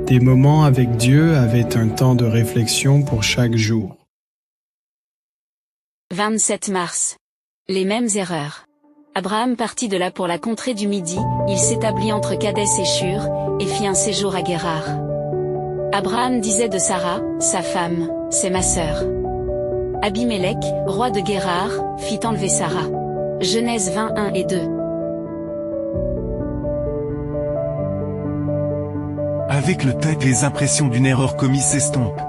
Des moments avec Dieu avaient un temps de réflexion pour chaque jour. 27 mars. Les mêmes erreurs. Abraham partit de là pour la contrée du Midi, il s'établit entre Kadès et Shur, et fit un séjour à Guérar. Abraham disait de Sarah, sa femme, c'est ma sœur. Abimélec, roi de Guérar, fit enlever Sarah. Genèse 21 et 2. Avec le temps, les impressions d'une erreur commise s'estompent.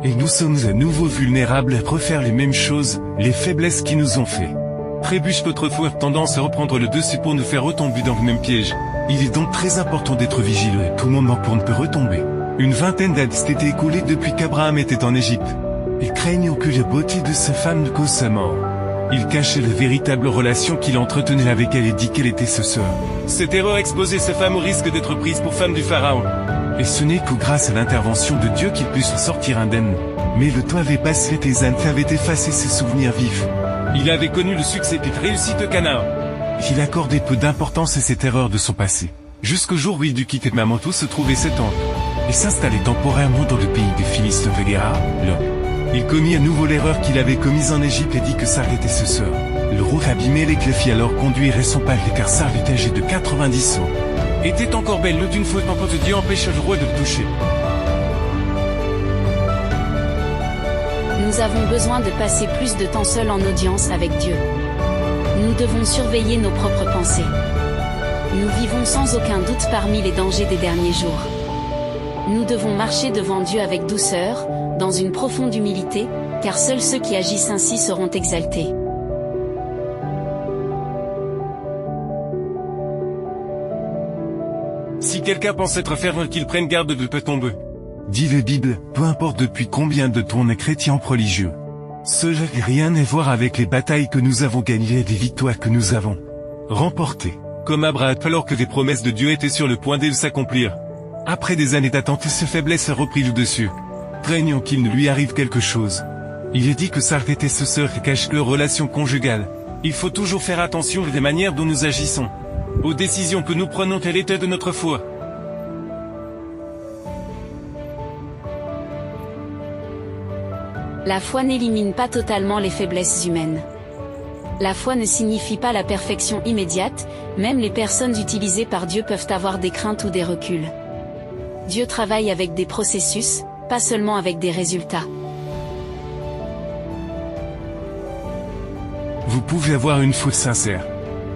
Et nous sommes à nouveau vulnérables à refaire les mêmes choses, les faiblesses qui nous ont fait. Trébuche votre foi a tendance à reprendre le dessus pour nous faire retomber dans le même piège. Il est donc très important d'être vigilant à tout moment pour ne pas retomber. Une vingtaine d'années s'étaient écoulées depuis qu'Abraham était en Égypte. Et craignant que la beauté de sa femme ne cause sa mort, il cachait la véritable relation qu'il entretenait avec elle et dit qu'elle était sa sœur. Cette erreur exposait sa femme au risque d'être prise pour femme du pharaon. Et ce n'est que grâce à l'intervention de Dieu qu'il put s'en sortir indemne. Mais le temps avait passé et les années avaient effacé ses souvenirs vifs. Il avait connu le succès et réussite de Canaan. Il accordait peu d'importance à cette erreur de son passé. Jusqu'au jour où il dut quitter Mamantou se trouvait 7 ans, et s'installer temporairement dans le pays des Philistins de Guérar, là. Il commit à nouveau l'erreur qu'il avait commise en Égypte et dit que Sarah était sa sœur. Le roi Abimélec le fit alors conduire et son père car Sarah était âgée de 90 ans. Était encore belle le d'une faute quand Dieu empêcha le roi de le toucher. Nous avons besoin de passer plus de temps seul en audience avec Dieu. Nous devons surveiller nos propres pensées. Nous vivons sans aucun doute parmi les dangers des derniers jours. Nous devons marcher devant Dieu avec douceur, dans une profonde humilité, car seuls ceux qui agissent ainsi seront exaltés. Si quelqu'un pense être fervent, qu'il prenne garde de ne pas tomber. Dit la Bible, peu importe depuis combien de temps on est chrétien ou religieux. Cela n'a rien à voir avec les batailles que nous avons gagnées et les victoires que nous avons remportées. Comme Abraham, alors que les promesses de Dieu étaient sur le point de s'accomplir. Après des années d'attente, sa faiblesse a repris le dessus. Craignant qu'il ne lui arrive quelque chose. Il est dit que Sarah était sa sœur et cache leur relation conjugale. Il faut toujours faire attention aux manières dont nous agissons. Aux décisions que nous prenons à l'état de notre foi. La foi n'élimine pas totalement les faiblesses humaines. La foi ne signifie pas la perfection immédiate, même les personnes utilisées par Dieu peuvent avoir des craintes ou des reculs. Dieu travaille avec des processus, pas seulement avec des résultats. Vous pouvez avoir une foi sincère,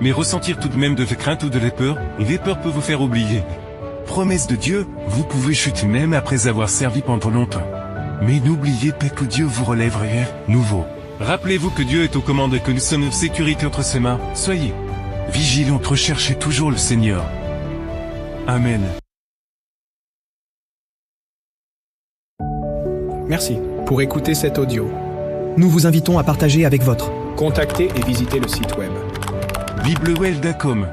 mais ressentir tout de même de la crainte ou de la peur, et les peurs peuvent vous faire oublier. Promesse de Dieu, vous pouvez chuter même après avoir servi pendant longtemps. Mais n'oubliez pas que Dieu vous relèvera nouveau. Rappelez-vous que Dieu est aux commandes et que nous sommes en sécurité entre ses mains. Soyez vigilants, recherchez toujours le Seigneur. Amen. Merci pour écouter cet audio. Nous vous invitons à partager avec votre. Contactez et visitez le site web. biblewell.com